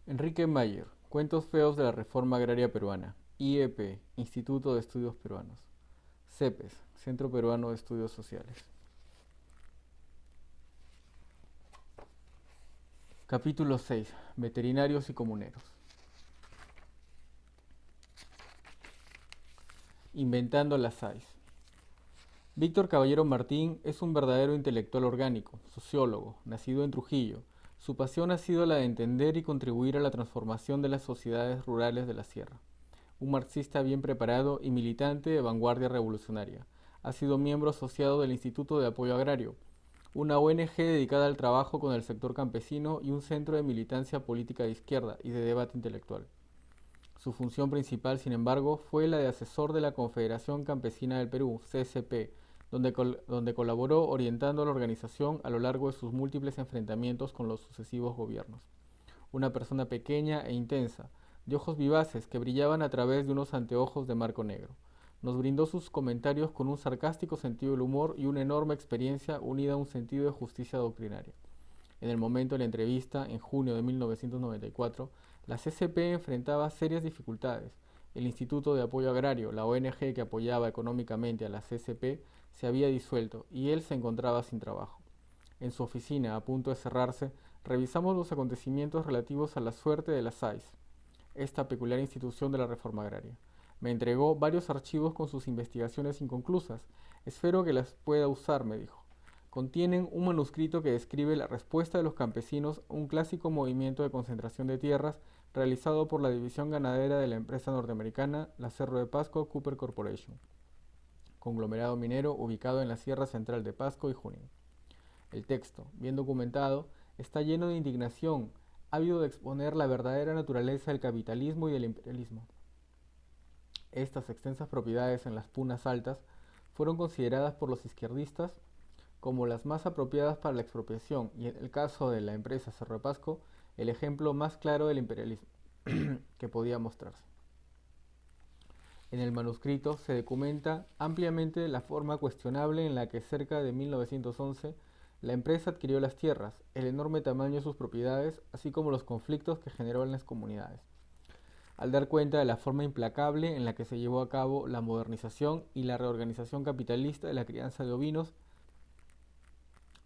Enrique Mayer, Cuentos feos de la Reforma Agraria Peruana. IEP, Instituto de Estudios Peruanos. CEPES, Centro Peruano de Estudios Sociales. Capítulo 6. Veterinarios y comuneros. Inventando las SAIS. Víctor Caballero Martín es un verdadero intelectual orgánico, sociólogo, nacido en Trujillo. Su pasión ha sido la de entender y contribuir a la transformación de las sociedades rurales de la sierra. Un marxista bien preparado y militante de vanguardia revolucionaria. Ha sido miembro asociado del Instituto de Apoyo Agrario, una ONG dedicada al trabajo con el sector campesino y un centro de militancia política de izquierda y de debate intelectual. Su función principal, sin embargo, fue la de asesor de la Confederación Campesina del Perú, CCP, donde colaboró orientando a la organización a lo largo de sus múltiples enfrentamientos con los sucesivos gobiernos. Una persona pequeña e intensa, de ojos vivaces que brillaban a través de unos anteojos de marco negro. Nos brindó sus comentarios con un sarcástico sentido del humor y una enorme experiencia unida a un sentido de justicia doctrinaria. En el momento de la entrevista, en junio de 1994, la CCP enfrentaba serias dificultades. El Instituto de Apoyo Agrario, la ONG que apoyaba económicamente a la CCP, se había disuelto y él se encontraba sin trabajo. En su oficina, a punto de cerrarse, revisamos los acontecimientos relativos a la suerte de la SAIS, esta peculiar institución de la reforma agraria. Me entregó varios archivos con sus investigaciones inconclusas. Espero que las pueda usar, me dijo. Contienen un manuscrito que describe la respuesta de los campesinos a un clásico movimiento de concentración de tierras realizado por la división ganadera de la empresa norteamericana, la Cerro de Pasco Cooper Corporation, conglomerado minero ubicado en la Sierra Central de Pasco y Junín. El texto, bien documentado, está lleno de indignación, ávido de exponer la verdadera naturaleza del capitalismo y del imperialismo. Estas extensas propiedades en las Punas Altas fueron consideradas por los izquierdistas como las más apropiadas para la expropiación y en el caso de la empresa Cerro de Pasco, el ejemplo más claro del imperialismo que podía mostrarse. En el manuscrito se documenta ampliamente la forma cuestionable en la que cerca de 1911 la empresa adquirió las tierras, el enorme tamaño de sus propiedades, así como los conflictos que generó en las comunidades. Al dar cuenta de la forma implacable en la que se llevó a cabo la modernización y la reorganización capitalista de la crianza de ovinos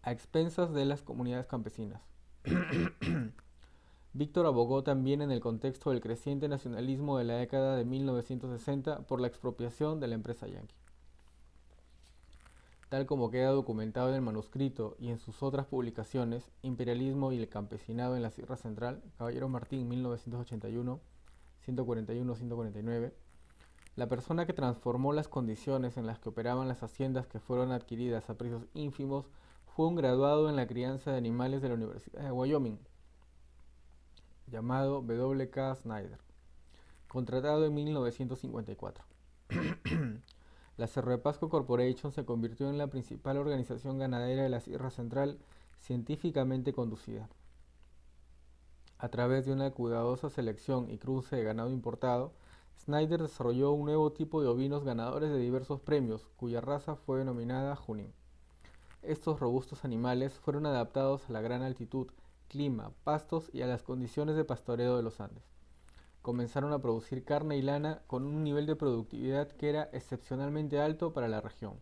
a expensas de las comunidades campesinas. Víctor abogó también en el contexto del creciente nacionalismo de la década de 1960 por la expropiación de la empresa Yankee. Tal como queda documentado en el manuscrito y en sus otras publicaciones, Imperialismo y el campesinado en la Sierra Central, Caballero Martín, 1981, 141-149, la persona que transformó las condiciones en las que operaban las haciendas que fueron adquiridas a precios ínfimos fue un graduado en la crianza de animales de la Universidad de Wyoming, llamado W. K. Snyder, contratado en 1954. La Cerro de Pasco Corporation se convirtió en la principal organización ganadera de la Sierra Central científicamente conducida. A través de una cuidadosa selección y cruce de ganado importado, Snyder desarrolló un nuevo tipo de ovinos ganadores de diversos premios, cuya raza fue denominada Junín. Estos robustos animales fueron adaptados a la gran altitud, clima, pastos y a las condiciones de pastoreo de los Andes. Comenzaron a producir carne y lana con un nivel de productividad que era excepcionalmente alto para la región.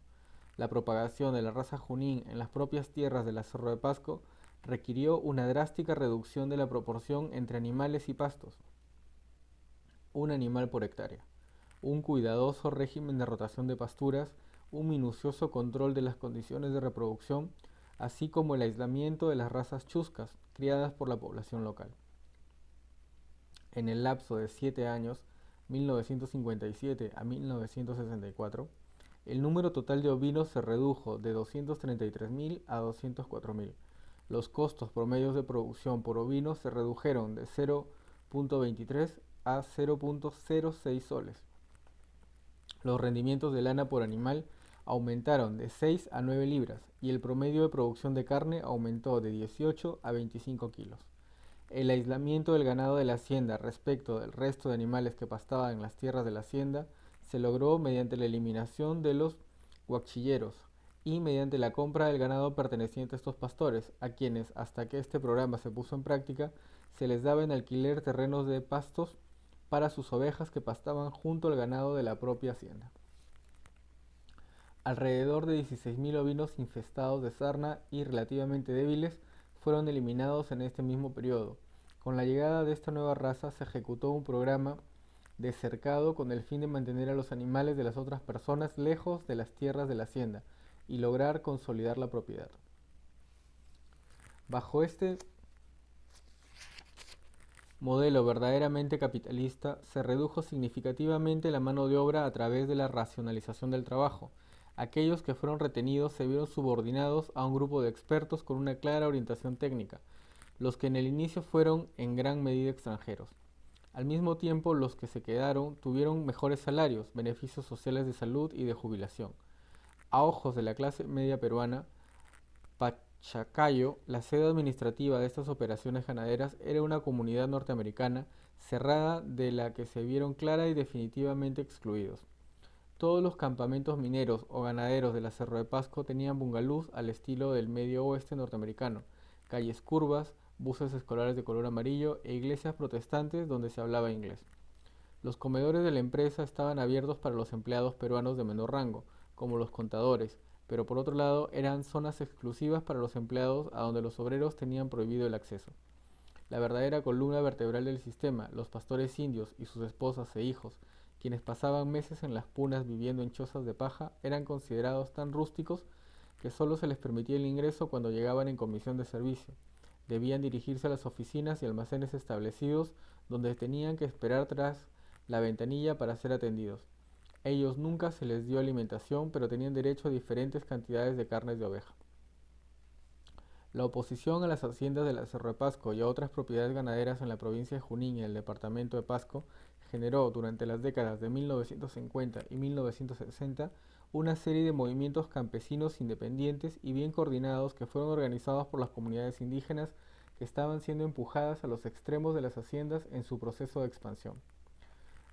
La propagación de la raza Junín en las propias tierras de la Cerro de Pasco requirió una drástica reducción de la proporción entre animales y pastos, un animal por hectárea, un cuidadoso régimen de rotación de pasturas, un minucioso control de las condiciones de reproducción, así como el aislamiento de las razas chuscas criadas por la población local. En el lapso de 7 años, 1957 a 1964, el número total de ovinos se redujo de 233.000 a 204.000. Los costos promedios de producción por ovino se redujeron de 0.23 a 0.06 soles. Los rendimientos de lana por animal aumentaron de 6 a 9 libras y el promedio de producción de carne aumentó de 18 a 25 kilos. El aislamiento del ganado de la hacienda respecto del resto de animales que pastaban en las tierras de la hacienda se logró mediante la eliminación de los huachilleros, y mediante la compra del ganado perteneciente a estos pastores, a quienes, hasta que este programa se puso en práctica, se les daba en alquiler terrenos de pastos para sus ovejas que pastaban junto al ganado de la propia hacienda. Alrededor de 16.000 ovinos infestados de sarna y relativamente débiles fueron eliminados en este mismo periodo. Con la llegada de esta nueva raza se ejecutó un programa de cercado con el fin de mantener a los animales de las otras personas lejos de las tierras de la hacienda y lograr consolidar la propiedad. Bajo este modelo verdaderamente capitalista, se redujo significativamente la mano de obra a través de la racionalización del trabajo. Aquellos que fueron retenidos se vieron subordinados a un grupo de expertos con una clara orientación técnica, los que en el inicio fueron en gran medida extranjeros. Al mismo tiempo, los que se quedaron tuvieron mejores salarios, beneficios sociales de salud y de jubilación. A ojos de la clase media peruana, Pachacayo, la sede administrativa de estas operaciones ganaderas, era una comunidad norteamericana cerrada de la que se vieron clara y definitivamente excluidos. Todos los campamentos mineros o ganaderos de la Cerro de Pasco tenían bungalows al estilo del medio oeste norteamericano, calles curvas, buses escolares de color amarillo e iglesias protestantes donde se hablaba inglés. Los comedores de la empresa estaban abiertos para los empleados peruanos de menor rango, como los contadores, pero por otro lado eran zonas exclusivas para los empleados a donde los obreros tenían prohibido el acceso. La verdadera columna vertebral del sistema, los pastores indios y sus esposas e hijos, quienes pasaban meses en las punas viviendo en chozas de paja, eran considerados tan rústicos que solo se les permitía el ingreso cuando llegaban en comisión de servicio. Debían dirigirse a las oficinas y almacenes establecidos donde tenían que esperar tras la ventanilla para ser atendidos. Ellos nunca se les dio alimentación, pero tenían derecho a diferentes cantidades de carnes de oveja. La oposición a las haciendas de la Cerro de Pasco y a otras propiedades ganaderas en la provincia de Junín y el departamento de Pasco generó durante las décadas de 1950 y 1960 una serie de movimientos campesinos independientes y bien coordinados que fueron organizados por las comunidades indígenas que estaban siendo empujadas a los extremos de las haciendas en su proceso de expansión.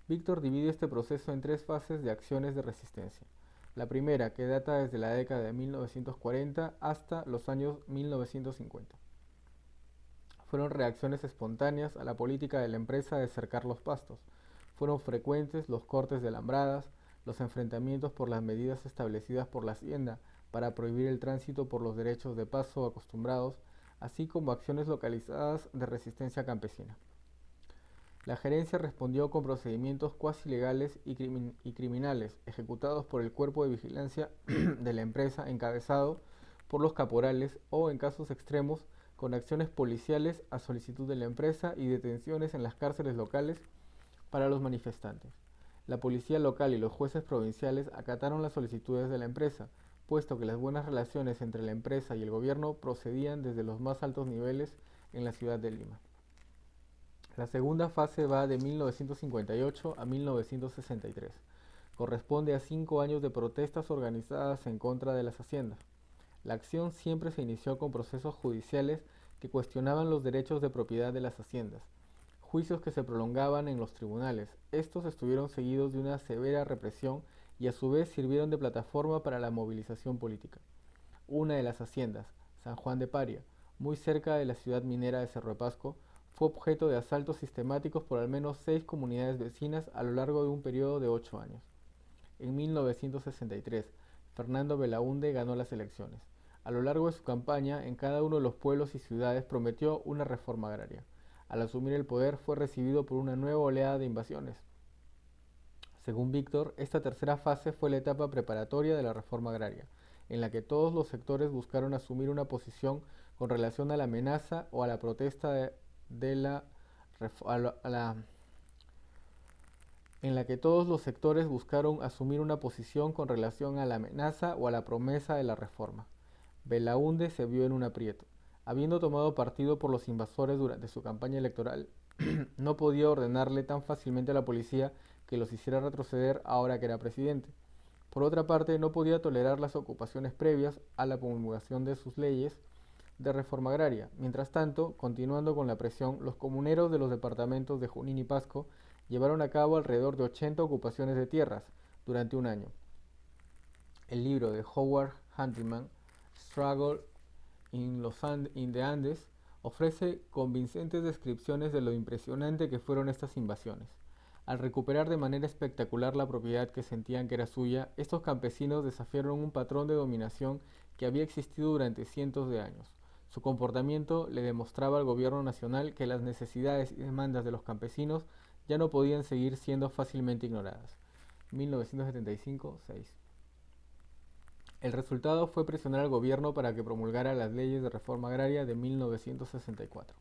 Víctor divide este proceso en tres fases de acciones de resistencia. La primera, que data desde la década de 1940 hasta los años 1950. Fueron reacciones espontáneas a la política de la empresa de cercar los pastos. Fueron frecuentes los cortes de alambradas, los enfrentamientos por las medidas establecidas por la hacienda para prohibir el tránsito por los derechos de paso acostumbrados, así como acciones localizadas de resistencia campesina. La gerencia respondió con procedimientos cuasi legales y criminales ejecutados por el cuerpo de vigilancia de la empresa encabezado por los caporales o, en casos extremos, con acciones policiales a solicitud de la empresa y detenciones en las cárceles locales para los manifestantes. La policía local y los jueces provinciales acataron las solicitudes de la empresa, puesto que las buenas relaciones entre la empresa y el gobierno procedían desde los más altos niveles en la ciudad de Lima. La segunda fase va de 1958 a 1963. Corresponde a 5 años de protestas organizadas en contra de las haciendas. La acción siempre se inició con procesos judiciales que cuestionaban los derechos de propiedad de las haciendas, juicios que se prolongaban en los tribunales. Estos estuvieron seguidos de una severa represión y a su vez sirvieron de plataforma para la movilización política. Una de las haciendas, San Juan de Paria, muy cerca de la ciudad minera de Cerro de Pasco, fue objeto de asaltos sistemáticos por al menos 6 comunidades vecinas a lo largo de un periodo de 8 años. En 1963, Fernando Belaúnde ganó las elecciones. A lo largo de su campaña, en cada uno de los pueblos y ciudades prometió una reforma agraria. Al asumir el poder fue recibido por una nueva oleada de invasiones. Según Víctor, esta tercera fase fue la etapa preparatoria de la reforma agraria, en la que todos los sectores buscaron asumir una posición con relación a la amenaza o a la protesta en la que todos los sectores buscaron asumir una posición con relación a la amenaza o a la promesa de la reforma. Belaúnde se vio en un aprieto. Habiendo tomado partido por los invasores durante su campaña electoral, no podía ordenarle tan fácilmente a la policía que los hiciera retroceder ahora que era presidente. Por otra parte, no podía tolerar las ocupaciones previas a la promulgación de sus leyes de reforma agraria. Mientras tanto, continuando con la presión, los comuneros de los departamentos de Junín y Pasco llevaron a cabo alrededor de 80 ocupaciones de tierras durante un año. El libro de Howard Huntington, Struggle in the Andes, ofrece convincentes descripciones de lo impresionante que fueron estas invasiones. Al recuperar de manera espectacular la propiedad que sentían que era suya, estos campesinos desafiaron un patrón de dominación que había existido durante cientos de años. Su comportamiento le demostraba al gobierno nacional que las necesidades y demandas de los campesinos ya no podían seguir siendo fácilmente ignoradas. 1975-6. El resultado fue presionar al gobierno para que promulgara las leyes de reforma agraria de 1964.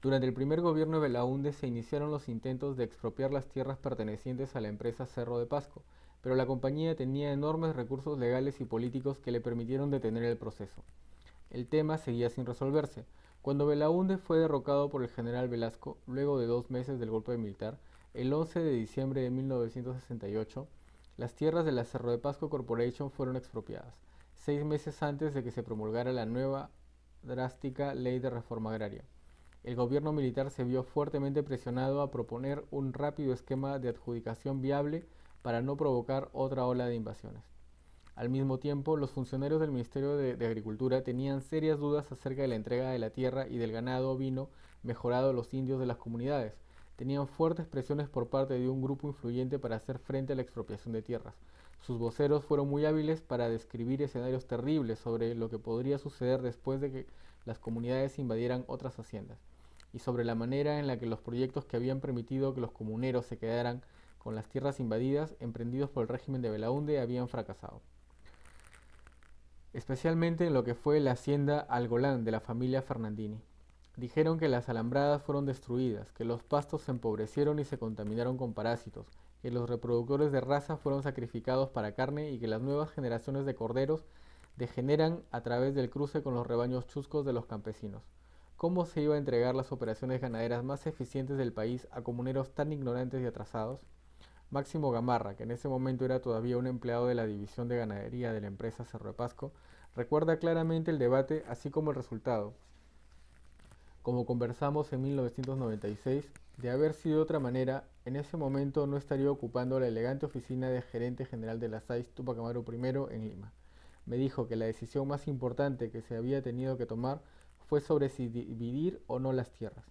Durante el primer gobierno de Belaúnde se iniciaron los intentos de expropiar las tierras pertenecientes a la empresa Cerro de Pasco, pero la compañía tenía enormes recursos legales y políticos que le permitieron detener el proceso. El tema seguía sin resolverse. Cuando Belaúnde fue derrocado por el general Velasco, luego de 2 meses del golpe militar, el 11 de diciembre de 1968, las tierras de la Cerro de Pasco Corporation fueron expropiadas, 6 meses antes de que se promulgara la nueva drástica ley de reforma agraria. El gobierno militar se vio fuertemente presionado a proponer un rápido esquema de adjudicación viable para no provocar otra ola de invasiones. Al mismo tiempo, los funcionarios del Ministerio de Agricultura tenían serias dudas acerca de la entrega de la tierra y del ganado ovino mejorado a los indios de las comunidades. Tenían fuertes presiones por parte de un grupo influyente para hacer frente a la expropiación de tierras. Sus voceros fueron muy hábiles para describir escenarios terribles sobre lo que podría suceder después de que las comunidades invadieran otras haciendas, y sobre la manera en la que los proyectos que habían permitido que los comuneros se quedaran con las tierras invadidas, emprendidos por el régimen de Belaúnde, habían fracasado. Especialmente en lo que fue la hacienda Algolán de la familia Fernandini. Dijeron que las alambradas fueron destruidas, que los pastos se empobrecieron y se contaminaron con parásitos, que los reproductores de raza fueron sacrificados para carne y que las nuevas generaciones de corderos degeneran a través del cruce con los rebaños chuscos de los campesinos. ¿Cómo se iba a entregar las operaciones ganaderas más eficientes del país a comuneros tan ignorantes y atrasados? Máximo Gamarra, que en ese momento era todavía un empleado de la división de ganadería de la empresa Cerro de Pasco, recuerda claramente el debate así como el resultado. Como conversamos en 1996, de haber sido de otra manera, en ese momento no estaría ocupando la elegante oficina de gerente general de la SAIS Tupac Amaru I en Lima. Me dijo que la decisión más importante que se había tenido que tomar fue sobre si dividir o no las tierras.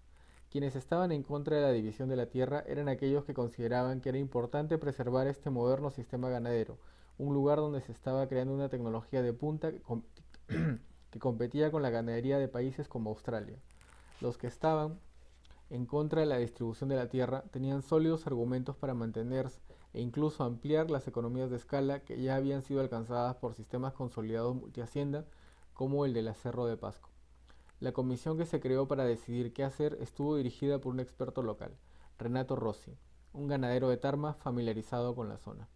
Quienes estaban en contra de la división de la tierra eran aquellos que consideraban que era importante preservar este moderno sistema ganadero, un lugar donde se estaba creando una tecnología de punta que competía con la ganadería de países como Australia. Los que estaban en contra de la distribución de la tierra tenían sólidos argumentos para mantenerse e incluso ampliar las economías de escala que ya habían sido alcanzadas por sistemas consolidados multihacienda como el de la Cerro de Pasco. La comisión que se creó para decidir qué hacer estuvo dirigida por un experto local, Renato Rossi, un ganadero de Tarma familiarizado con la zona.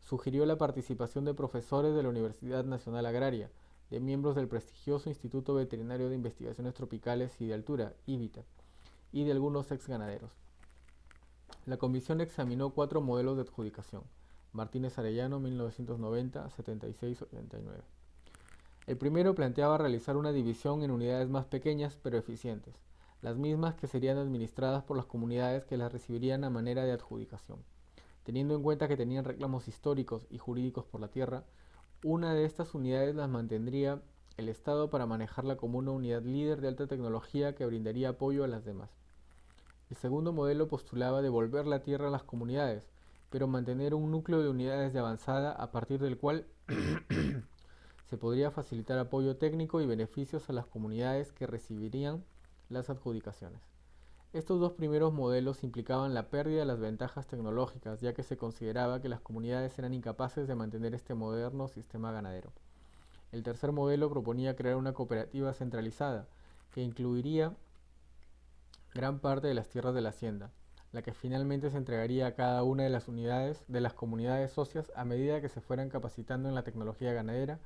Sugirió la participación de profesores de la Universidad Nacional Agraria, de miembros del prestigioso Instituto Veterinario de Investigaciones Tropicales y de Altura, IVITA, y de algunos ex ganaderos. La comisión examinó 4 modelos de adjudicación. Martínez Arellano, 1990, 76-89. El primero planteaba realizar una división en unidades más pequeñas pero eficientes, las mismas que serían administradas por las comunidades que las recibirían a manera de adjudicación. Teniendo en cuenta que tenían reclamos históricos y jurídicos por la tierra, una de estas unidades las mantendría el Estado para manejarla como una unidad líder de alta tecnología que brindaría apoyo a las demás. El segundo modelo postulaba devolver la tierra a las comunidades, pero mantener un núcleo de unidades de avanzada a partir del cual se podría facilitar apoyo técnico y beneficios a las comunidades que recibirían las adjudicaciones. Estos 2 primeros modelos implicaban la pérdida de las ventajas tecnológicas, ya que se consideraba que las comunidades eran incapaces de mantener este moderno sistema ganadero. El tercer modelo proponía crear una cooperativa centralizada, que incluiría gran parte de las tierras de la hacienda, la que finalmente se entregaría a cada una de las unidades de las comunidades socias a medida que se fueran capacitando en la tecnología ganadera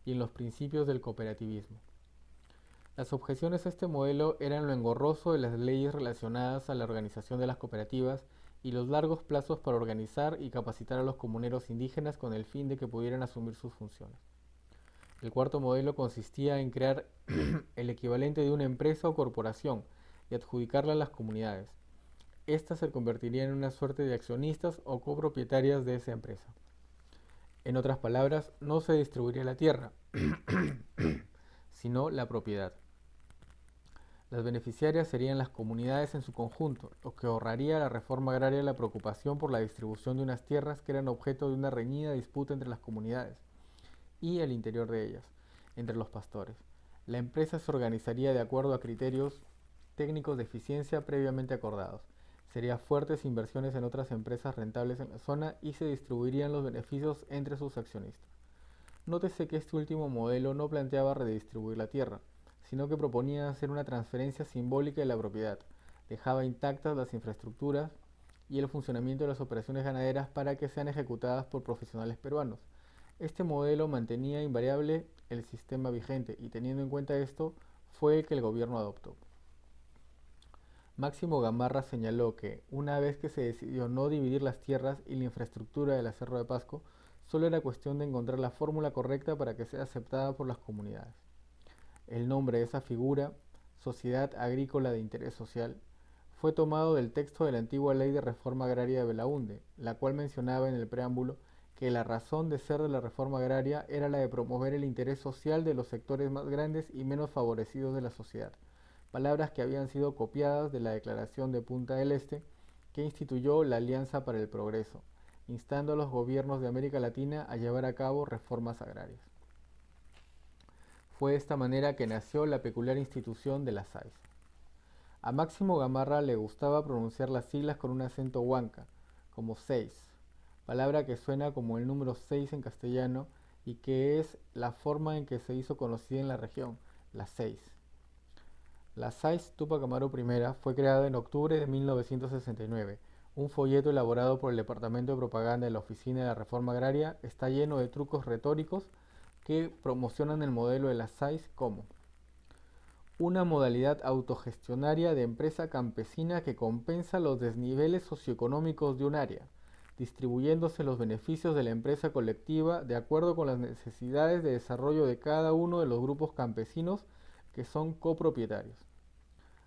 y en los principios del cooperativismo. Las objeciones a este modelo eran lo engorroso de las leyes relacionadas a la organización de las cooperativas y los largos plazos para organizar y capacitar a los comuneros indígenas con el fin de que pudieran asumir sus funciones. El cuarto modelo consistía en crear el equivalente de una empresa o corporación y adjudicarla a las comunidades. Estas se convertirían en una suerte de accionistas o copropietarias de esa empresa. En otras palabras, no se distribuiría la tierra, sino la propiedad. Las beneficiarias serían las comunidades en su conjunto, lo que ahorraría a la reforma agraria la preocupación por la distribución de unas tierras que eran objeto de una reñida disputa entre las comunidades y el interior de ellas, entre los pastores. La empresa se organizaría de acuerdo a criterios técnicos de eficiencia previamente acordados. Sería fuertes inversiones en otras empresas rentables en la zona y se distribuirían los beneficios entre sus accionistas. Nótese que este último modelo no planteaba redistribuir la tierra, sino que proponía hacer una transferencia simbólica de la propiedad. Dejaba intactas las infraestructuras y el funcionamiento de las operaciones ganaderas para que sean ejecutadas por profesionales peruanos. Este modelo mantenía invariable el sistema vigente y teniendo en cuenta esto fue el que el gobierno adoptó. Máximo Gamarra señaló que, una vez que se decidió no dividir las tierras y la infraestructura del Cerro de Pasco, solo era cuestión de encontrar la fórmula correcta para que sea aceptada por las comunidades. El nombre de esa figura, Sociedad Agrícola de Interés Social, fue tomado del texto de la antigua Ley de Reforma Agraria de Belaúnde, la cual mencionaba en el preámbulo que la razón de ser de la reforma agraria era la de promover el interés social de los sectores más grandes y menos favorecidos de la sociedad, palabras que habían sido copiadas de la Declaración de Punta del Este, que instituyó la Alianza para el Progreso, instando a los gobiernos de América Latina a llevar a cabo reformas agrarias. Fue de esta manera que nació la peculiar institución de las SAIS. A Máximo Gamarra le gustaba pronunciar las siglas con un acento huanca, como 6, palabra que suena como el número 6 en castellano y que es la forma en que se hizo conocida en la región, las 6. La SAIS Túpac Amaru I fue creada en octubre de 1969. Un folleto elaborado por el Departamento de Propaganda de la Oficina de la Reforma Agraria está lleno de trucos retóricos que promocionan el modelo de la SAIS como una modalidad autogestionaria de empresa campesina que compensa los desniveles socioeconómicos de un área, distribuyéndose los beneficios de la empresa colectiva de acuerdo con las necesidades de desarrollo de cada uno de los grupos campesinos que son copropietarios.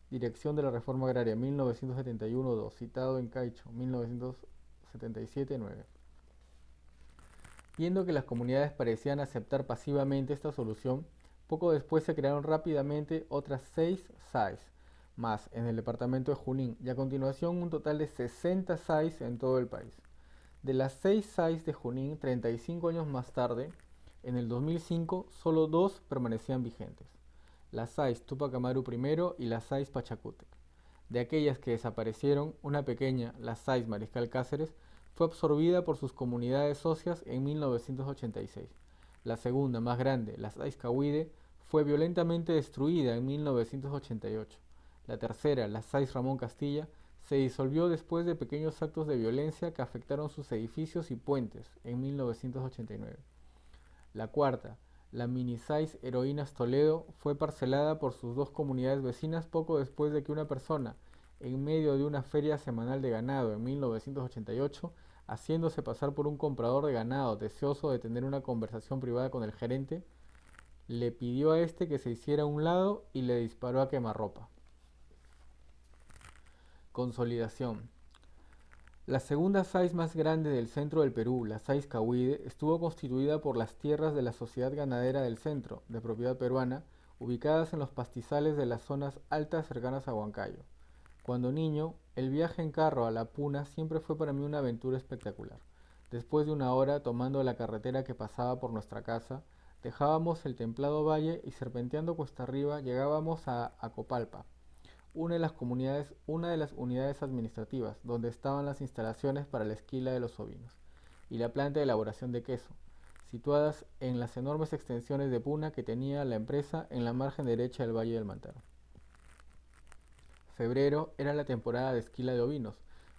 Dirección de la Reforma Agraria 1971-2, citado en Caicho 1977-9. Viendo que las comunidades parecían aceptar pasivamente esta solución, poco después se crearon rápidamente otras 6 SAIS más en el departamento de Junín y a continuación un total de 60 SAIS en todo el país. De las 6 SAIS de Junín, 35 años más tarde, en el 2005, solo 2 permanecían vigentes: la SAIS Túpac Amaru I y la SAIS Pachacútec. De aquellas que desaparecieron, una pequeña, la SAIS Mariscal Cáceres, fue absorbida por sus comunidades socias en 1986. La segunda, más grande, la SAIS Cahuide, fue violentamente destruida en 1988. La tercera, la SAIS Ramón Castilla, se disolvió después de pequeños actos de violencia que afectaron sus edificios y puentes en 1989. La cuarta, la mini SAIS Heroínas Toledo, fue parcelada por sus dos comunidades vecinas poco después de que una persona, en medio de una feria semanal de ganado en 1988, haciéndose pasar por un comprador de ganado deseoso de tener una conversación privada con el gerente, le pidió a este que se hiciera a un lado y le disparó a quemarropa. Consolidación. La segunda SAIS más grande del centro del Perú, la SAIS Cahuide, estuvo constituida por las tierras de la Sociedad Ganadera del Centro, de propiedad peruana, ubicadas en los pastizales de las zonas altas cercanas a Huancayo. Cuando niño, el viaje en carro a La Puna siempre fue para mí una aventura espectacular. Después de una hora tomando la carretera que pasaba por nuestra casa, dejábamos el templado valle y serpenteando cuesta arriba llegábamos a Acopalpa, una de las unidades administrativas, donde estaban las instalaciones para la esquila de los ovinos, y la planta de elaboración de queso, situadas en las enormes extensiones de puna que tenía la empresa en la margen derecha del Valle del Mantaro. Febrero era la temporada de esquila de ovinos.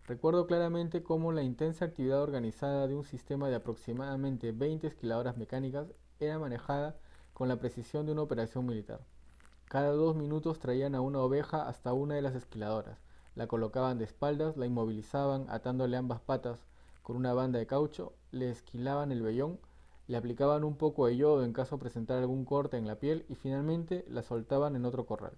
Recuerdo claramente cómo la intensa actividad organizada de un sistema de aproximadamente 20 esquiladoras mecánicas era manejada con la precisión de una operación militar. Cada 2 minutos traían a una oveja hasta una de las esquiladoras, la colocaban de espaldas, la inmovilizaban atándole ambas patas con una banda de caucho, le esquilaban el vellón, le aplicaban un poco de yodo en caso presentara algún corte en la piel y finalmente la soltaban en otro corral.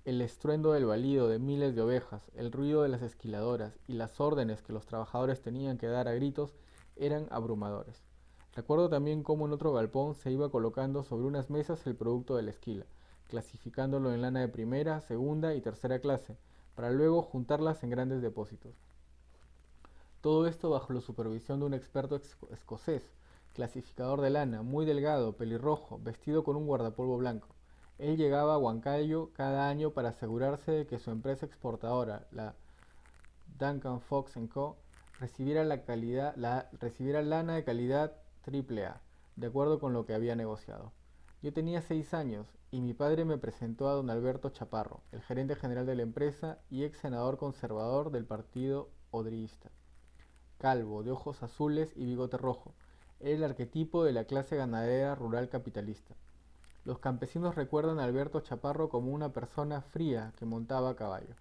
El estruendo del balido de miles de ovejas, el ruido de las esquiladoras y las órdenes que los trabajadores tenían que dar a gritos eran abrumadores. Recuerdo también cómo en otro galpón se iba colocando sobre unas mesas el producto de la esquila, clasificándolo en lana de primera, segunda y tercera clase, para luego juntarlas en grandes depósitos. Todo esto bajo la supervisión de un experto escocés, clasificador de lana, muy delgado, pelirrojo, vestido con un guardapolvo blanco. Él llegaba a Huancayo cada año para asegurarse de que su empresa exportadora, la Duncan Fox Co., recibiera lana de calidad AAA, de acuerdo con lo que había negociado. Yo tenía 6 años y mi padre me presentó a don Alberto Chaparro, el gerente general de la empresa y ex senador conservador del partido odrista. Calvo, de ojos azules y bigote rojo, era el arquetipo de la clase ganadera rural capitalista. Los campesinos recuerdan a Alberto Chaparro como una persona fría que montaba a caballo.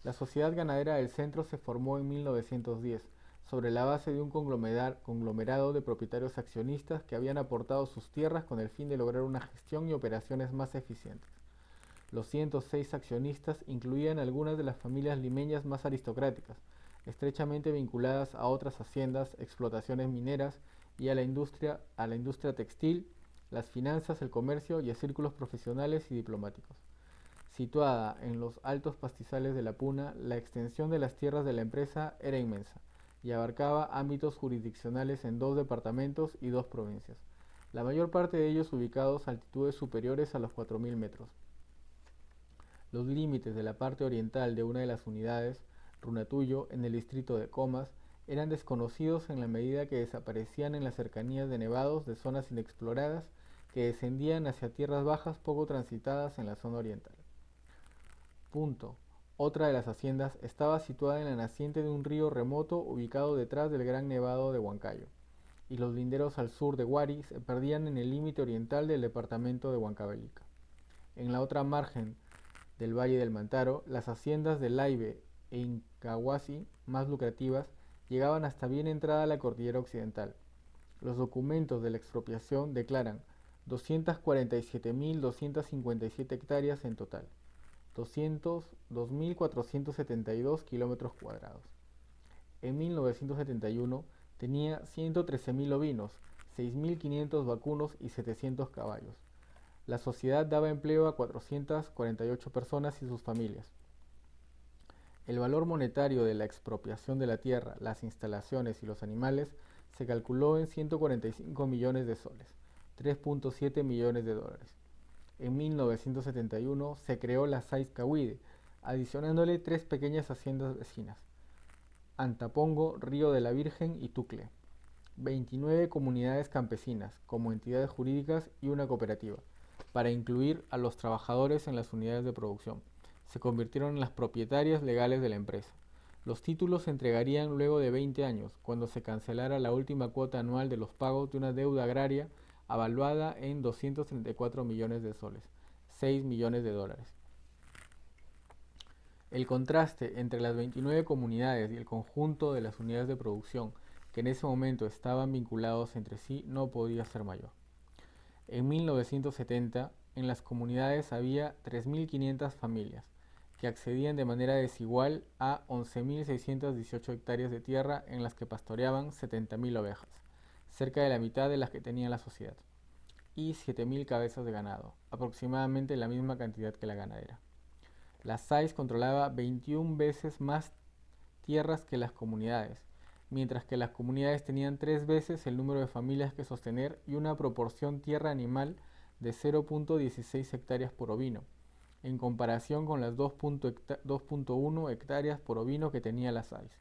La Sociedad Ganadera del Centro se formó en 1910, sobre la base de un conglomerado de propietarios accionistas que habían aportado sus tierras con el fin de lograr una gestión y operaciones más eficientes. Los 106 accionistas incluían algunas de las familias limeñas más aristocráticas, estrechamente vinculadas a otras haciendas, explotaciones mineras y a la industria textil, las finanzas, el comercio y a círculos profesionales y diplomáticos. Situada en los altos pastizales de la Puna, la extensión de las tierras de la empresa era inmensa y abarcaba ámbitos jurisdiccionales en 2 departamentos y 2 provincias, la mayor parte de ellos ubicados a altitudes superiores a los 4.000 metros. Los límites de la parte oriental de una de las unidades, Runatuyo, en el distrito de Comas, eran desconocidos en la medida que desaparecían en las cercanías de nevados de zonas inexploradas que descendían hacia tierras bajas poco transitadas en la zona oriental. Punto. Otra de las haciendas estaba situada en la naciente de un río remoto ubicado detrás del Gran Nevado de Huancayo, y los linderos al sur de Huari se perdían en el límite oriental del departamento de Huancavelica. En la otra margen del Valle del Mantaro, las haciendas de Laibe e Incahuasi, más lucrativas, llegaban hasta bien entrada la cordillera occidental. Los documentos de la expropiación declaran 247.257 hectáreas en total, 2.472 kilómetros cuadrados. En 1971 tenía 113.000 ovinos, 6.500 vacunos y 700 caballos. La sociedad daba empleo a 448 personas y sus familias. El valor monetario de la expropiación de la tierra, las instalaciones y los animales se calculó en 145 millones de soles, 3.7 millones de dólares. En 1971 se creó la SAIS Cahuide, adicionándole 3 pequeñas haciendas vecinas: Antapongo, Río de la Virgen y Tucle. 29 comunidades campesinas, como entidades jurídicas y una cooperativa, para incluir a los trabajadores en las unidades de producción. Se convirtieron en las propietarias legales de la empresa. Los títulos se entregarían luego de 20 años, cuando se cancelara la última cuota anual de los pagos de una deuda agraria avaluada en 234 millones de soles, 6 millones de dólares. El contraste entre las 29 comunidades y el conjunto de las unidades de producción, que en ese momento estaban vinculados entre sí, no podía ser mayor. En 1970, en las comunidades había 3.500 familias, que accedían de manera desigual a 11.618 hectáreas de tierra en las que pastoreaban 70.000 ovejas, cerca de la mitad de las que tenía la sociedad, y 7.000 cabezas de ganado, aproximadamente la misma cantidad que la ganadera. La SAIS controlaba 21 veces más tierras que las comunidades, mientras que las comunidades tenían 3 veces el número de familias que sostener y una proporción tierra-animal de 0.16 hectáreas por ovino, en comparación con las 2.1 hectáreas por ovino que tenía la SAIS.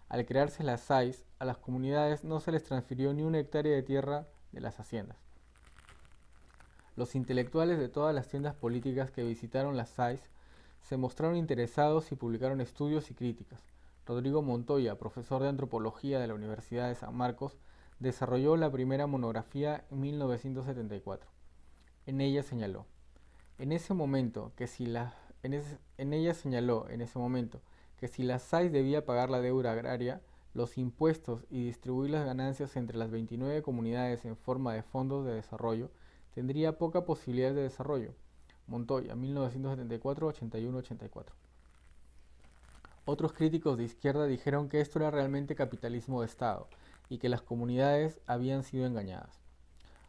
Al crearse la SAIS, a las comunidades no se les transfirió ni una hectárea de tierra de las haciendas. Los intelectuales de todas las tiendas políticas que visitaron la SAIS se mostraron interesados y publicaron estudios y críticas. Rodrigo Montoya, profesor de antropología de la Universidad de San Marcos, desarrolló la primera monografía en 1974. En ella señaló, en ese momento que si la SAIS debía pagar la deuda agraria, los impuestos y distribuir las ganancias entre las 29 comunidades en forma de fondos de desarrollo, tendría poca posibilidad de desarrollo. Montoya, 1974, 81-84. Otros críticos de izquierda dijeron que esto era realmente capitalismo de Estado, y que las comunidades habían sido engañadas.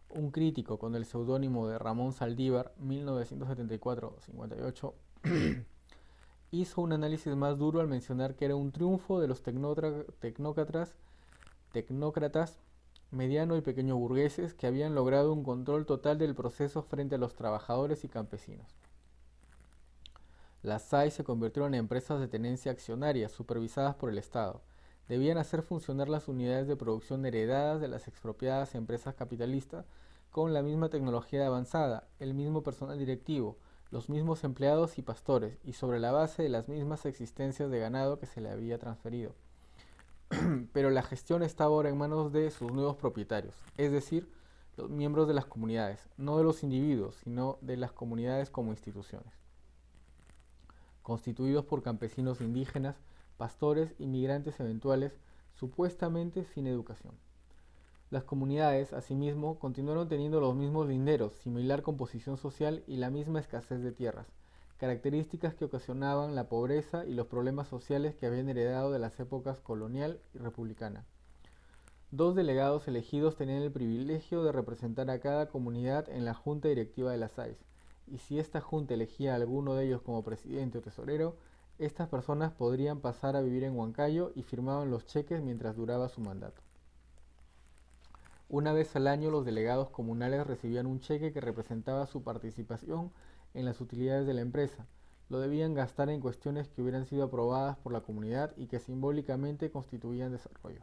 Un crítico con el seudónimo de Ramón Saldívar, 1974-58, hizo un análisis más duro al mencionar que era un triunfo de los tecnócratas mediano y pequeño burgueses que habían logrado un control total del proceso frente a los trabajadores y campesinos. Las SAI se convirtieron en empresas de tenencia accionaria supervisadas por el Estado. Debían hacer funcionar las unidades de producción heredadas de las expropiadas empresas capitalistas con la misma tecnología avanzada, el mismo personal directivo, los mismos empleados y pastores, y sobre la base de las mismas existencias de ganado que se le había transferido. Pero la gestión está ahora en manos de sus nuevos propietarios, es decir, los miembros de las comunidades, no de los individuos, sino de las comunidades como instituciones, constituidos por campesinos indígenas, pastores y migrantes eventuales, supuestamente sin educación. Las comunidades, asimismo, continuaron teniendo los mismos linderos, similar composición social y la misma escasez de tierras, características que ocasionaban la pobreza y los problemas sociales que habían heredado de las épocas colonial y republicana. Dos delegados elegidos tenían el privilegio de representar a cada comunidad en la junta directiva de las SAIS, y si esta junta elegía a alguno de ellos como presidente o tesorero, estas personas podrían pasar a vivir en Huancayo y firmaban los cheques mientras duraba su mandato. Una vez al año los delegados comunales recibían un cheque que representaba su participación en las utilidades de la empresa. Lo debían gastar en cuestiones que hubieran sido aprobadas por la comunidad y que simbólicamente constituían desarrollo.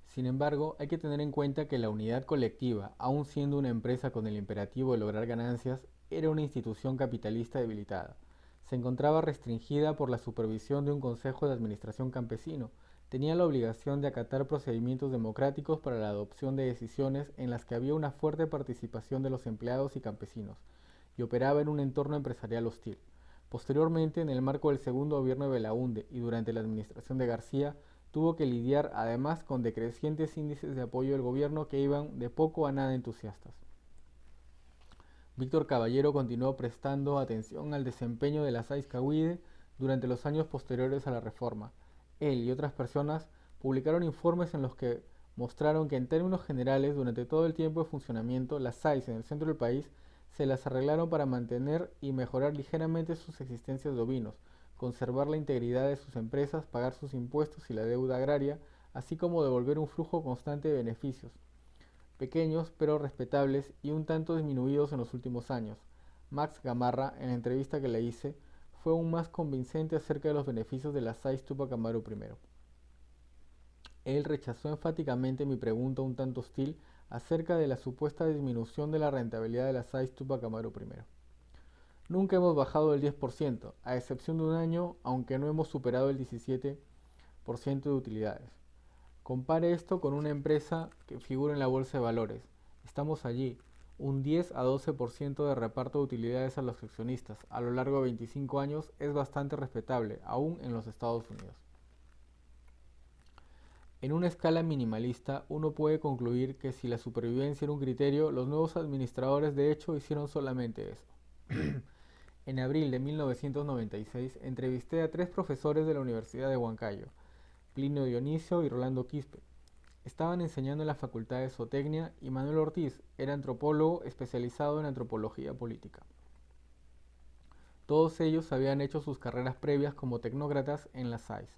Sin embargo, hay que tener en cuenta que la unidad colectiva, aun siendo una empresa con el imperativo de lograr ganancias, era una institución capitalista debilitada. Se encontraba restringida por la supervisión de un consejo de administración campesino. Tenía la obligación de acatar procedimientos democráticos para la adopción de decisiones en las que había una fuerte participación de los empleados y campesinos, y operaba en un entorno empresarial hostil. Posteriormente, en el marco del segundo gobierno de Belaúnde y durante la administración de García, tuvo que lidiar además con decrecientes índices de apoyo del gobierno que iban de poco a nada entusiastas. Víctor Caballero continuó prestando atención al desempeño de la SAIS-Cahuide durante los años posteriores a la reforma. Él y otras personas publicaron informes en los que mostraron que en términos generales durante todo el tiempo de funcionamiento las SAIS en el centro del país se las arreglaron para mantener y mejorar ligeramente sus existencias de ovinos, conservar la integridad de sus empresas, pagar sus impuestos y la deuda agraria, así como devolver un flujo constante de beneficios, pequeños pero respetables y un tanto disminuidos en los últimos años. Max Gamarra, en la entrevista que le hice, fue aún más convincente acerca de los beneficios de la SAIS Tupac Amaru I. Él rechazó enfáticamente mi pregunta un tanto hostil acerca de la supuesta disminución de la rentabilidad de la SAIS Tupac Amaru I. Nunca hemos bajado del 10%, a excepción de un año, aunque no hemos superado el 17% de utilidades. Compare esto con una empresa que figura en la bolsa de valores. Estamos allí, un 10 a 12% de reparto de utilidades a los accionistas a lo largo de 25 años es bastante respetable, aún en los Estados Unidos. En una escala minimalista, uno puede concluir que si la supervivencia era un criterio, los nuevos administradores de hecho hicieron solamente eso. En abril de 1996 entrevisté a tres profesores de la Universidad de Huancayo, Plinio Dionisio y Rolando Quispe. Estaban enseñando en la Facultad de Zootecnia y Manuel Ortiz era antropólogo especializado en antropología política. Todos ellos habían hecho sus carreras previas como tecnócratas en la SAIS.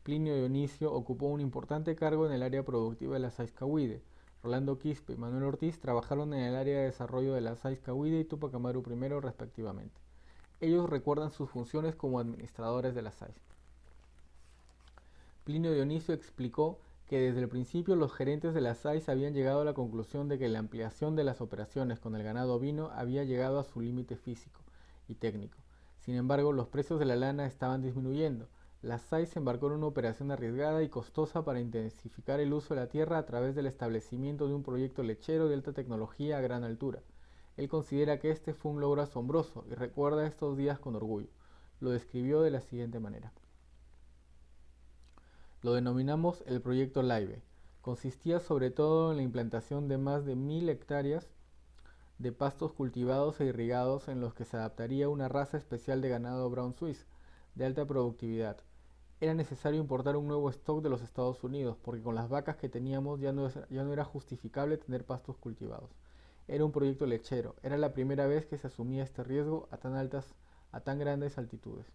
Plinio Dionisio ocupó un importante cargo en el área productiva de la SAIS Cahuide. Rolando Quispe y Manuel Ortiz trabajaron en el área de desarrollo de la SAIS Cahuide y Tupac Amaru I respectivamente. Ellos recuerdan sus funciones como administradores de la SAIS. Plinio Dionisio explicó que desde el principio los gerentes de la SAIS habían llegado a la conclusión de que la ampliación de las operaciones con el ganado ovino había llegado a su límite físico y técnico. Sin embargo, los precios de la lana estaban disminuyendo. La SAIS se embarcó en una operación arriesgada y costosa para intensificar el uso de la tierra a través del establecimiento de un proyecto lechero de alta tecnología a gran altura. Él considera que este fue un logro asombroso y recuerda estos días con orgullo. Lo describió de la siguiente manera. Lo denominamos el proyecto Laibe. Consistía sobre todo en la implantación de más de 1000 hectáreas de pastos cultivados e irrigados en los que se adaptaría una raza especial de ganado Brown Swiss, de alta productividad, Era necesario importar un nuevo stock de los Estados Unidos, porque con las vacas que teníamos ya no era justificable tener pastos cultivados. Era un proyecto lechero, era la primera vez que se asumía este riesgo a tan grandes altitudes.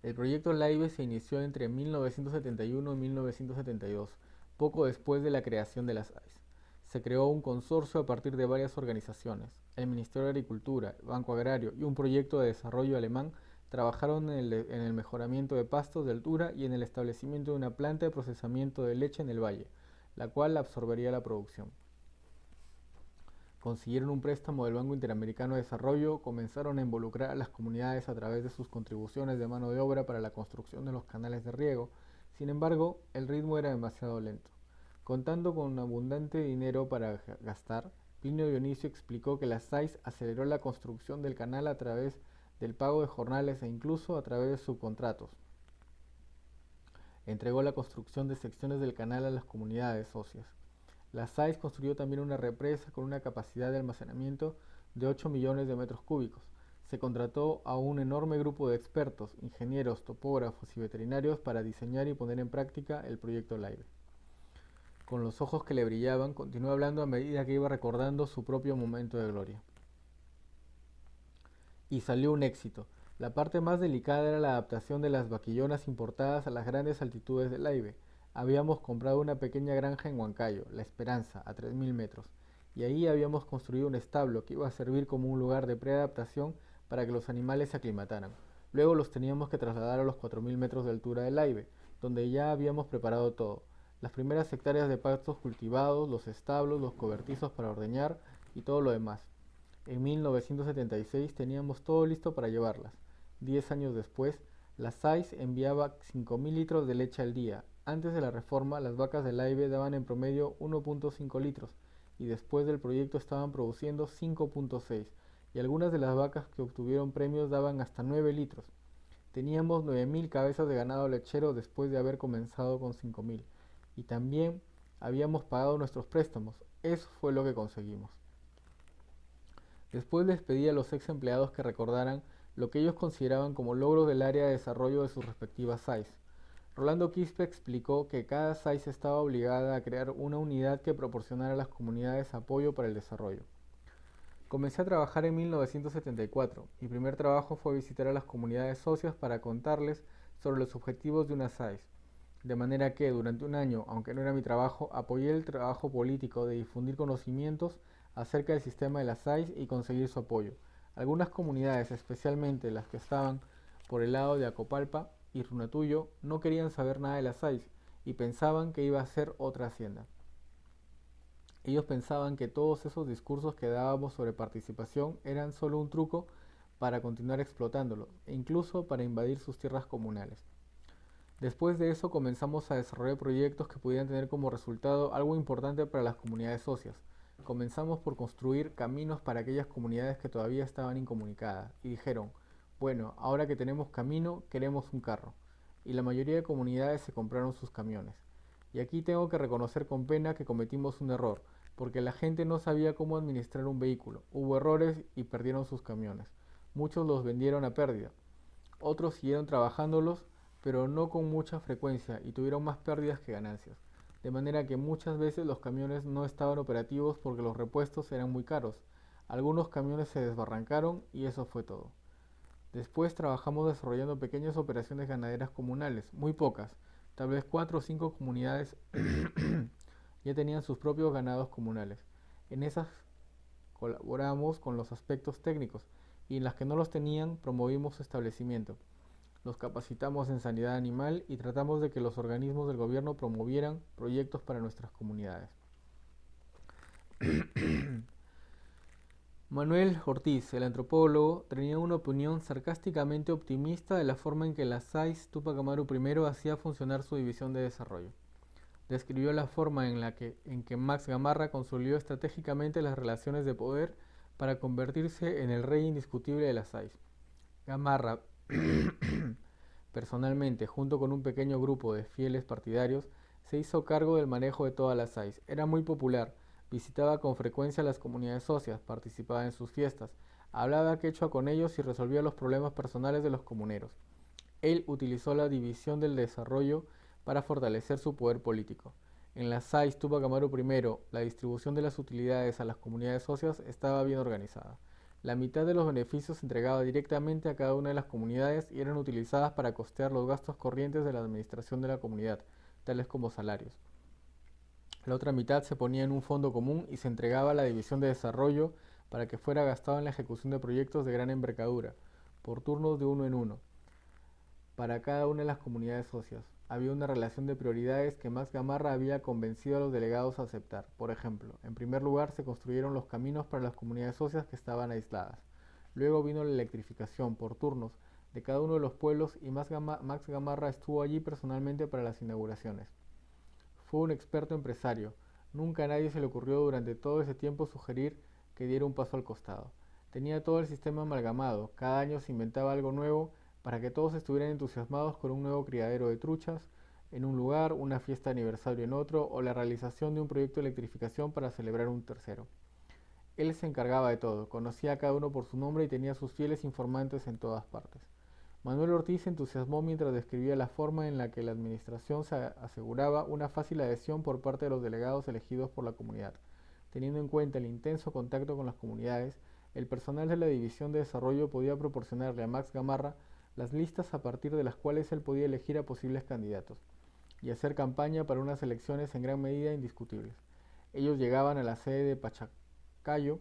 El proyecto Laibe se inició entre 1971 y 1972, poco después de la creación de las AIS. Se creó un consorcio a partir de varias organizaciones. El Ministerio de Agricultura, el Banco Agrario y un proyecto de desarrollo alemán trabajaron en el mejoramiento de pastos de altura y en el establecimiento de una planta de procesamiento de leche en el valle, la cual absorbería la producción. Consiguieron un préstamo del Banco Interamericano de Desarrollo, comenzaron a involucrar a las comunidades a través de sus contribuciones de mano de obra para la construcción de los canales de riego. Sin embargo, el ritmo era demasiado lento. Contando con un abundante dinero para gastar, Plinio Dionisio explicó que la SAIS aceleró la construcción del canal a través del pago de jornales e incluso a través de subcontratos. Entregó la construcción de secciones del canal a las comunidades socias. La SAIS construyó también una represa con una capacidad de almacenamiento de 8 millones de metros cúbicos. Se contrató a un enorme grupo de expertos, ingenieros, topógrafos y veterinarios para diseñar y poner en práctica el proyecto LAIBE. Con los ojos que le brillaban, continuó hablando a medida que iba recordando su propio momento de gloria. Y salió un éxito. La parte más delicada era la adaptación de las vaquillonas importadas a las grandes altitudes del Laibe. Habíamos comprado una pequeña granja en Huancayo, La Esperanza, a 3000 metros, y ahí habíamos construido un establo que iba a servir como un lugar de preadaptación para que los animales se aclimataran. Luego los teníamos que trasladar a los 4000 metros de altura del Laibe, donde ya habíamos preparado todo. Las primeras hectáreas de pastos cultivados, los establos, los cobertizos para ordeñar y todo lo demás. En 1976 teníamos todo listo para llevarlas. 10 años después, la SAIS enviaba 5.000 litros de leche al día. Antes de la reforma, las vacas de Laibe daban en promedio 1.5 litros y después del proyecto estaban produciendo 5.6 y algunas de las vacas que obtuvieron premios daban hasta 9 litros. Teníamos 9.000 cabezas de ganado lechero después de haber comenzado con 5.000 y también habíamos pagado nuestros préstamos. Eso fue lo que conseguimos. Después les pedí a los ex empleados que recordaran lo que ellos consideraban como logros del área de desarrollo de sus respectivas SAIS. Rolando Quispe explicó que cada SAIS estaba obligada a crear una unidad que proporcionara a las comunidades apoyo para el desarrollo. Comencé a trabajar en 1974. Mi primer trabajo fue visitar a las comunidades socias para contarles sobre los objetivos de una SAIS. De manera que durante un año, aunque no era mi trabajo, apoyé el trabajo político de difundir conocimientos acerca del sistema de las SAIS y conseguir su apoyo. Algunas comunidades, especialmente las que estaban por el lado de Acopalpa y Runatuyo, no querían saber nada de las SAIS y pensaban que iba a ser otra hacienda. Ellos pensaban que todos esos discursos que dábamos sobre participación eran solo un truco para continuar explotándolo e incluso para invadir sus tierras comunales. Después de eso comenzamos a desarrollar proyectos que pudieran tener como resultado algo importante para las comunidades socias. Comenzamos por construir caminos para aquellas comunidades que todavía estaban incomunicadas y dijeron, bueno, ahora que tenemos camino, queremos un carro. Y la mayoría de comunidades se compraron sus camiones. Y aquí tengo que reconocer con pena que cometimos un error, porque la gente no sabía cómo administrar un vehículo. Hubo errores y perdieron sus camiones. Muchos los vendieron a pérdida. Otros siguieron trabajándolos, pero no con mucha frecuencia y tuvieron más pérdidas que ganancias. De manera que muchas veces los camiones no estaban operativos porque los repuestos eran muy caros. Algunos camiones se desbarrancaron y eso fue todo. Después trabajamos desarrollando pequeñas operaciones ganaderas comunales, muy pocas. Tal vez 4 o 5 comunidades ya tenían sus propios ganados comunales. En esas colaboramos con los aspectos técnicos y en las que no los tenían promovimos su establecimiento. Los capacitamos en sanidad animal y tratamos de que los organismos del gobierno promovieran proyectos para nuestras comunidades. Manuel Ortiz, el antropólogo, tenía una opinión sarcásticamente optimista de la forma en que la SAIS Túpac Amaru I hacía funcionar su división de desarrollo. Describió la forma en que Max Gamarra consolidó estratégicamente las relaciones de poder para convertirse en el rey indiscutible de la SAIS. Gamarra, personalmente, junto con un pequeño grupo de fieles partidarios, se hizo cargo del manejo de todas las SAIS. Era muy popular, visitaba con frecuencia las comunidades socias, participaba en sus fiestas, hablaba quechua con ellos y resolvía los problemas personales de los comuneros. Él utilizó la división del desarrollo para fortalecer su poder político. En la SAIS Tupac Amaru I, la distribución de las utilidades a las comunidades socias estaba bien organizada. La mitad de los beneficios se entregaba directamente a cada una de las comunidades y eran utilizadas para costear los gastos corrientes de la administración de la comunidad, tales como salarios. La otra mitad se ponía en un fondo común y se entregaba a la división de desarrollo para que fuera gastado en la ejecución de proyectos de gran envergadura, por turnos de uno en uno, para cada una de las comunidades socias. Había una relación de prioridades que Max Gamarra había convencido a los delegados a aceptar. Por ejemplo, en primer lugar se construyeron los caminos para las comunidades socias que estaban aisladas. Luego vino la electrificación por turnos de cada uno de los pueblos y Max Gamarra estuvo allí personalmente para las inauguraciones. Fue un experto empresario. Nunca a nadie se le ocurrió durante todo ese tiempo sugerir que diera un paso al costado. Tenía todo el sistema amalgamado. Cada año se inventaba algo nuevo para que todos estuvieran entusiasmados con un nuevo criadero de truchas en un lugar, una fiesta de aniversario en otro o la realización de un proyecto de electrificación para celebrar un tercero. Él se encargaba de todo, conocía a cada uno por su nombre y tenía sus fieles informantes en todas partes. Manuel Ortiz se entusiasmó mientras describía la forma en la que la administración se aseguraba una fácil adhesión por parte de los delegados elegidos por la comunidad. Teniendo en cuenta el intenso contacto con las comunidades, el personal de la División de Desarrollo podía proporcionarle a Max Gamarra las listas a partir de las cuales él podía elegir a posibles candidatos y hacer campaña para unas elecciones en gran medida indiscutibles. Ellos llegaban a la sede de Pachacayo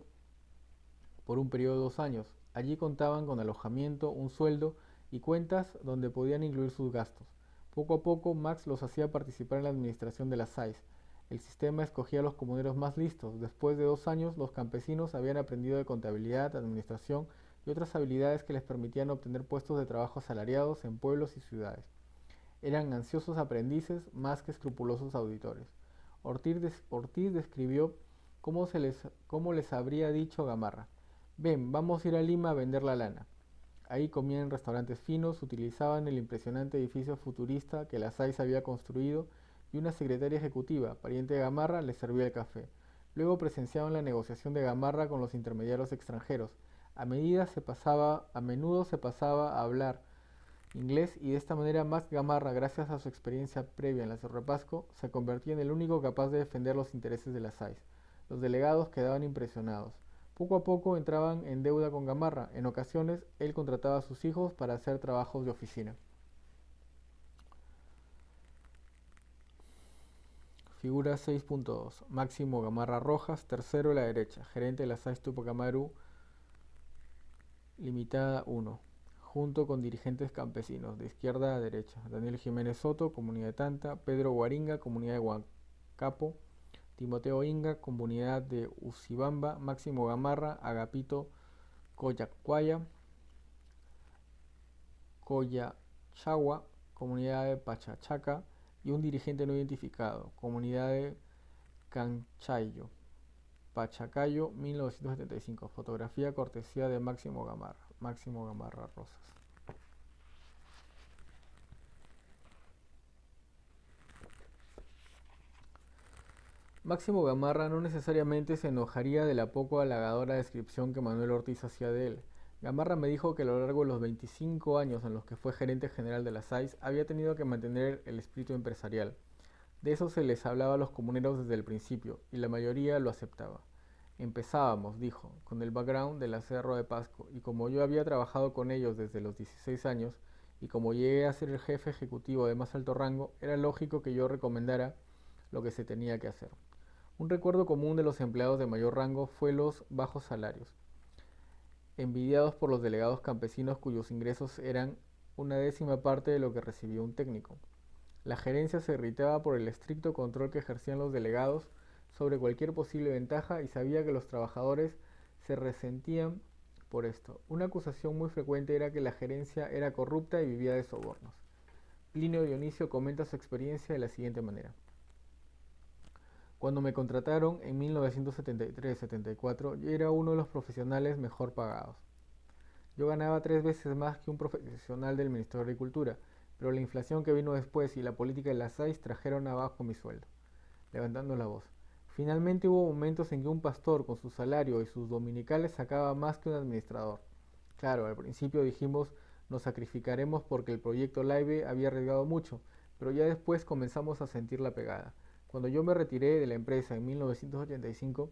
por un periodo de 2 años. Allí contaban con alojamiento, un sueldo y cuentas donde podían incluir sus gastos. Poco a poco, Max los hacía participar en la administración de las SAIS. El sistema escogía a los comuneros más listos. Después de 2 años, los campesinos habían aprendido de contabilidad, administración y otras habilidades que les permitían obtener puestos de trabajo asalariados en pueblos y ciudades. Eran ansiosos aprendices más que escrupulosos auditores. Ortiz describió cómo les habría dicho Gamarra: ven, vamos a ir a Lima a vender la lana. Ahí comían en restaurantes finos, utilizaban el impresionante edificio futurista que la SAIS había construido y una secretaria ejecutiva, pariente de Gamarra, les servía el café. Luego presenciaban la negociación de Gamarra con los intermediarios extranjeros. A menudo se pasaba a hablar inglés y de esta manera Max Gamarra, gracias a su experiencia previa en la Cerro Pasco, se convertía en el único capaz de defender los intereses de la SAIS. Los delegados quedaban impresionados. Poco a poco entraban en deuda con Gamarra. En ocasiones, él contrataba a sus hijos para hacer trabajos de oficina. Figura 6.2. Máximo Gamarra Rojas, tercero a la derecha, gerente de la SAIS Tupac Amaru Limitada 1, junto con dirigentes campesinos, de izquierda a derecha: Daniel Jiménez Soto, Comunidad de Tanta; Pedro Guaringa, Comunidad de Huancapo; Timoteo Inga, Comunidad de Ucibamba; Máximo Gamarra, Agapito Coyacuaya, Coyachagua, Comunidad de Pachachaca; y un dirigente no identificado, Comunidad de Canchayo, Pachacayo, 1975. Fotografía cortesía de Máximo Gamarra Rosas. Máximo Gamarra no necesariamente se enojaría de la poco halagadora descripción que Manuel Ortiz hacía de él. Gamarra me dijo que a lo largo de los 25 años en los que fue gerente general de la SAIS había tenido que mantener el espíritu empresarial. De eso se les hablaba a los comuneros desde el principio, y la mayoría lo aceptaba. Empezábamos, dijo, con el background de la Cerro de Pasco, y como yo había trabajado con ellos desde los 16 años, y como llegué a ser el jefe ejecutivo de más alto rango, era lógico que yo recomendara lo que se tenía que hacer. Un recuerdo común de los empleados de mayor rango fue los bajos salarios, envidiados por los delegados campesinos cuyos ingresos eran una décima parte de lo que recibía un técnico. La gerencia se irritaba por el estricto control que ejercían los delegados sobre cualquier posible ventaja y sabía que los trabajadores se resentían por esto. Una acusación muy frecuente era que la gerencia era corrupta y vivía de sobornos. Plinio Dionisio comenta su experiencia de la siguiente manera: cuando me contrataron en 1973-74, yo era uno de los profesionales mejor pagados. Yo ganaba 3 veces más que un profesional del Ministerio de Agricultura, pero la inflación que vino después y la política de las SAIS trajeron abajo mi sueldo. Levantando la voz: finalmente hubo momentos en que un pastor con su salario y sus dominicales sacaba más que un administrador. Claro, al principio dijimos, Nos sacrificaremos porque el proyecto Laibe había arriesgado mucho, pero ya después comenzamos a sentir la pegada. Cuando yo me retiré de la empresa en 1985,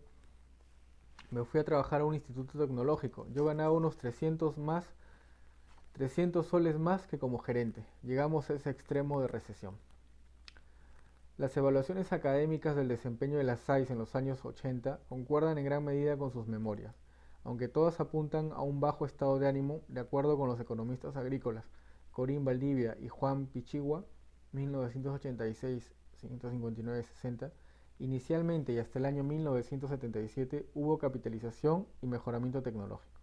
me fui a trabajar a un instituto tecnológico. Yo ganaba unos 300 soles más que como gerente. Llegamos a ese extremo de recesión. Las evaluaciones académicas del desempeño de las SAIS en los años 80 concuerdan en gran medida con sus memorias, aunque todas apuntan a un bajo estado de ánimo, de acuerdo con los economistas agrícolas Corín Valdivia y Juan Pichigua, 1986-159-60. Inicialmente y hasta el año 1977 hubo capitalización y mejoramiento tecnológico.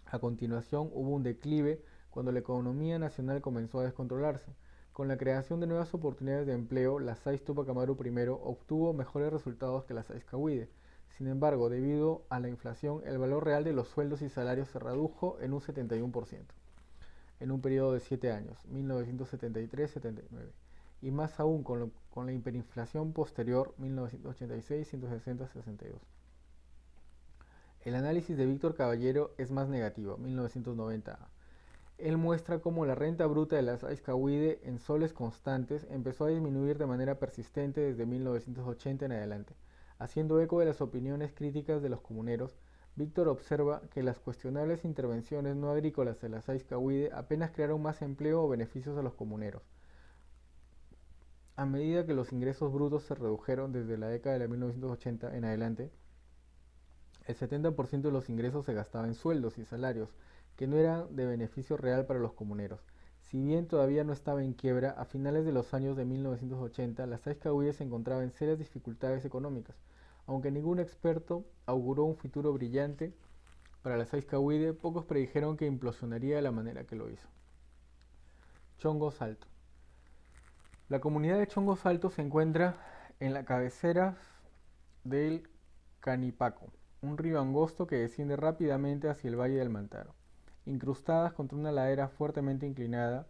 A continuación hubo un declive cuando la economía nacional comenzó a descontrolarse. Con la creación de nuevas oportunidades de empleo, la SAIS Tupac Amaru I obtuvo mejores resultados que la SAIS Cahuide. Sin embargo, debido a la inflación, el valor real de los sueldos y salarios se redujo en un 71%, en un periodo de 7 años, 1973-79, y más aún con la hiperinflación posterior, 1986-160-62. El análisis de Víctor Caballero es más negativo, 1990. Él muestra cómo la renta bruta de las Aizcahuide en soles constantes empezó a disminuir de manera persistente desde 1980 en adelante. Haciendo eco de las opiniones críticas de los comuneros, Víctor observa que las cuestionables intervenciones no agrícolas de las Aizcahuide apenas crearon más empleo o beneficios a los comuneros. A medida que los ingresos brutos se redujeron desde la década de 1980 en adelante, el 70% de los ingresos se gastaba en sueldos y salarios, que no eran de beneficio real para los comuneros. Si bien todavía no estaba en quiebra, a finales de los años de 1980 la Aizcahuide se encontraba en serias dificultades económicas. Aunque ningún experto auguró un futuro brillante para la Aizcahuide, pocos predijeron que implosionaría de la manera que lo hizo. Chongos Alto. La comunidad de Chongos Alto se encuentra en la cabecera del Canipaco, un río angosto que desciende rápidamente hacia el valle del Mantaro, incrustadas contra una ladera fuertemente inclinada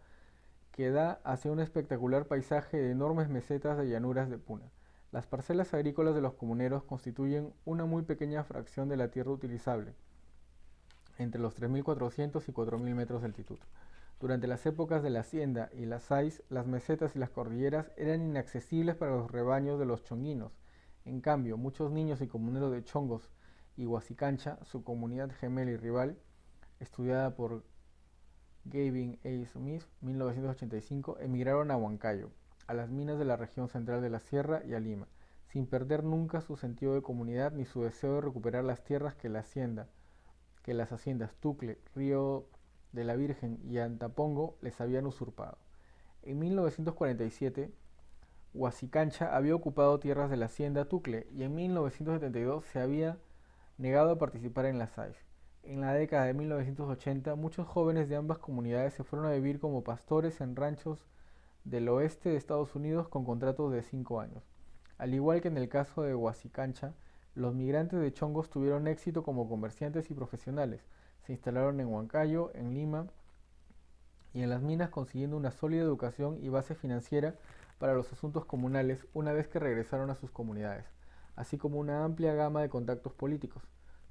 que da hacia un espectacular paisaje de enormes mesetas de llanuras de puna. Las parcelas agrícolas de los comuneros constituyen una muy pequeña fracción de la tierra utilizable, entre los 3.400 y 4.000 metros de altitud. Durante las épocas de la hacienda y las SAIS, las mesetas y las cordilleras eran inaccesibles para los rebaños de los chonguinos. En cambio, muchos niños y comuneros de Chongos y Huasicancha, su comunidad gemela y rival, estudiada por Gavin A. Smith, 1985, emigraron a Huancayo, a las minas de la región central de la sierra y a Lima, sin perder nunca su sentido de comunidad ni su deseo de recuperar las tierras que las haciendas Tucle, Río de la Virgen y Antapongo les habían usurpado. En 1947, Huasicancha había ocupado tierras de la hacienda Tucle y en 1972 se había negado a participar en las SAIS. En la década de 1980, muchos jóvenes de ambas comunidades se fueron a vivir como pastores en ranchos del oeste de Estados Unidos con contratos de 5 años. Al igual que en el caso de Huasicancha, los migrantes de Chongos tuvieron éxito como comerciantes y profesionales. Se instalaron en Huancayo, en Lima y en las minas, consiguiendo una sólida educación y base financiera para los asuntos comunales una vez que regresaron a sus comunidades, así como una amplia gama de contactos políticos.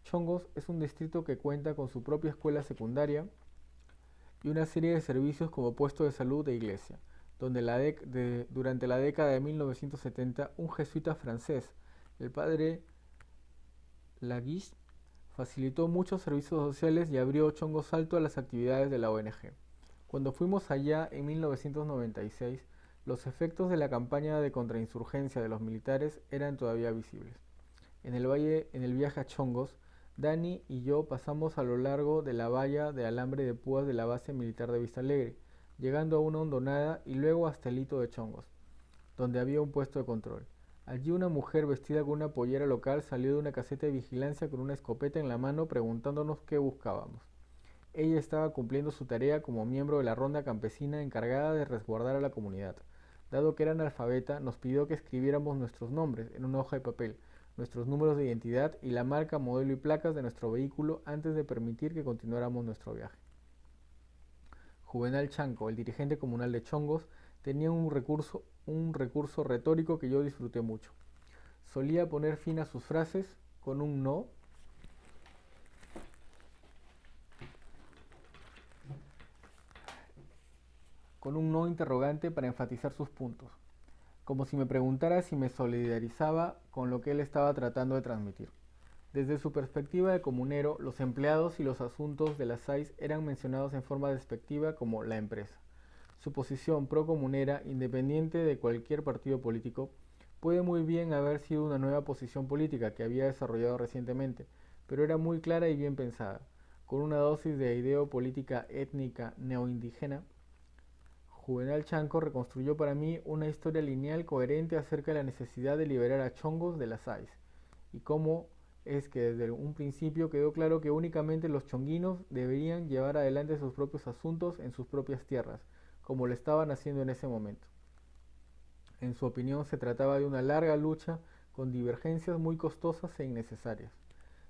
Chongos es un distrito que cuenta con su propia escuela secundaria y una serie de servicios como puesto de salud e iglesia, donde durante la década de 1970 un jesuita francés, el padre Laguiche, facilitó muchos servicios sociales y abrió Chongos Alto a las actividades de la ONG. Cuando fuimos allá en 1996, los efectos de la campaña de contrainsurgencia de los militares eran todavía visibles. En el viaje a Chongos, Dani y yo pasamos a lo largo de la valla de alambre de púas de la base militar de Vista Alegre, llegando a una hondonada y luego hasta el hito de Chongos, donde había un puesto de control. Allí una mujer vestida con una pollera local salió de una caseta de vigilancia con una escopeta en la mano preguntándonos qué buscábamos. Ella estaba cumpliendo su tarea como miembro de la ronda campesina encargada de resguardar a la comunidad. Dado que era analfabeta, nos pidió que escribiéramos nuestros nombres en una hoja de papel, nuestros números de identidad y la marca, modelo y placas de nuestro vehículo antes de permitir que continuáramos nuestro viaje. Juvenal Chanco, el dirigente comunal de Chongos, tenía un recurso retórico que yo disfruté mucho. Solía poner fin a sus frases con un no con un no interrogante para enfatizar sus puntos, como si me preguntara si me solidarizaba con lo que él estaba tratando de transmitir. Desde su perspectiva de comunero, los empleados y los asuntos de la SAIS eran mencionados en forma despectiva como la empresa. Su posición pro-comunera, independiente de cualquier partido político, puede muy bien haber sido una nueva posición política que había desarrollado recientemente, pero era muy clara y bien pensada, con una dosis de ideopolítica étnica neoindígena. Juvenal Chanco reconstruyó para mí una historia lineal coherente acerca de la necesidad de liberar a chongos de las SAIS, y cómo es que desde un principio quedó claro que únicamente los chonguinos deberían llevar adelante sus propios asuntos en sus propias tierras, como lo estaban haciendo en ese momento. En su opinión se trataba de una larga lucha con divergencias muy costosas e innecesarias.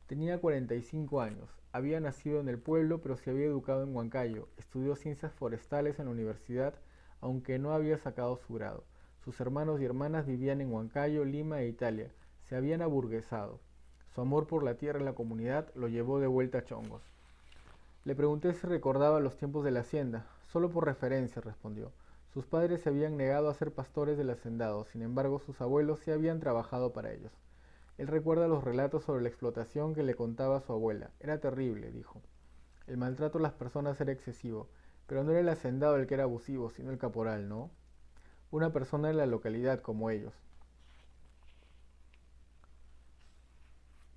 Tenía 45 años, había nacido en el pueblo pero se había educado en Huancayo, estudió ciencias forestales en la universidad aunque no había sacado su grado. Sus hermanos y hermanas vivían en Huancayo, Lima e Italia, se habían aburguesado. Su amor por la tierra y la comunidad lo llevó de vuelta a Chongos. Le pregunté si recordaba los tiempos de la hacienda. Solo por referencia, respondió. Sus padres se habían negado a ser pastores del hacendado, sin embargo sus abuelos sí habían trabajado para ellos. Él recuerda los relatos sobre la explotación que le contaba su abuela. Era terrible, dijo. El maltrato a las personas era excesivo, pero no era el hacendado el que era abusivo, sino el caporal, ¿no? Una persona de la localidad como ellos.